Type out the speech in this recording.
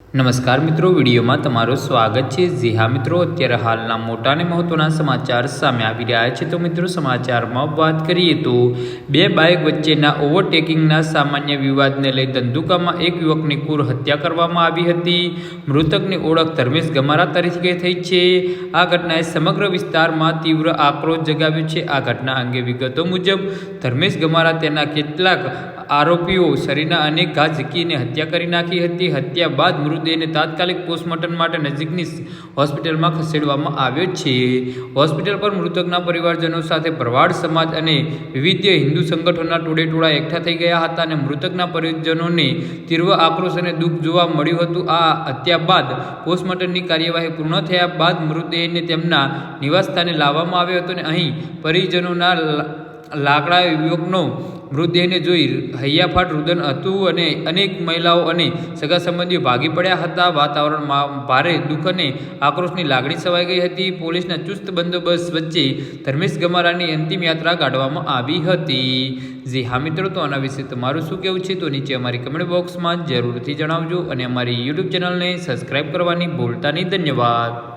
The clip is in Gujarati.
નમસ્કાર મિત્રો, વિડીયોમાં તમારું સ્વાગત છે। જી હા મિત્રો, અત્યારે હાલના મોટા અને મહત્વના સમાચાર સામે આવી રહ્યા છે। તો મિત્રો, સમાચારમાં વાત કરીએ તો બે બાઇક વચ્ચેના ઓવરટેકિંગના સામાન્ય વિવાદને લઈ ધંધુકામાં એક યુવકની ક્રૂર હત્યા કરવામાં આવી હતી। મૃતકની ઓળખ ધર્મેશ ગમારા તરીકે થઈ છે। આ ઘટનાએ સમગ્ર વિસ્તારમાં તીવ્ર આક્રોશ જગાવ્યો છે। આ ઘટના અંગે વિગતો મુજબ ધર્મેશ ગમારા તેના કેટલાક આરોપીઓ શરીરના અનેક ઘા ઝીંકીને હત્યા કરી નાખી હતી। હત્યા બાદ મૃતદેહને તાત્કાલિક પોસ્ટમોર્ટમ માટે નજીકની હોસ્પિટલમાં ખસેડવામાં આવ્યો છે। હોસ્પિટલ પર મૃતકના પરિવારજનો સાથે ભરવાડ સમાજ અને વિવિધ હિન્દુ સંગઠનોના ટોળેટોળા એકઠા થઈ ગયા હતા અને મૃતકના પરિજનોને તીવ્ર આક્રોશ અને દુઃખ જોવા મળ્યું હતું। આ હત્યા બાદ પોસ્ટમોર્ટમની કાર્યવાહી પૂર્ણ થયા બાદ મૃતદેહને તેમના નિવાસસ્થાને લાવવામાં આવ્યો હતો અને અહીં પરિજનોના લાકડા યુવકનો મૃતદેહને જોઈ હૈયાફાટ રુદન હતું અને અનેક મહિલાઓ અને સગા સંબંધીઓ ભાગી પડ્યા હતા। વાતાવરણમાં ભારે દુઃખ અને આક્રોશની લાગણી છવાઈ ગઈ હતી। પોલીસના ચુસ્ત બંદોબસ્ત વચ્ચે ધર્મેશ ગમારાની અંતિમ યાત્રા કાઢવામાં આવી હતી। જી હા મિત્રો, તો આના વિશે તમારું શું કહેવું છે તો નીચે અમારી કમેન્ટ બોક્સમાં જરૂરથી જણાવજો અને અમારી યુટ્યુબ ચેનલને સબસ્ક્રાઈબ કરવાની ભૂલતા નહીં। ધન્યવાદ।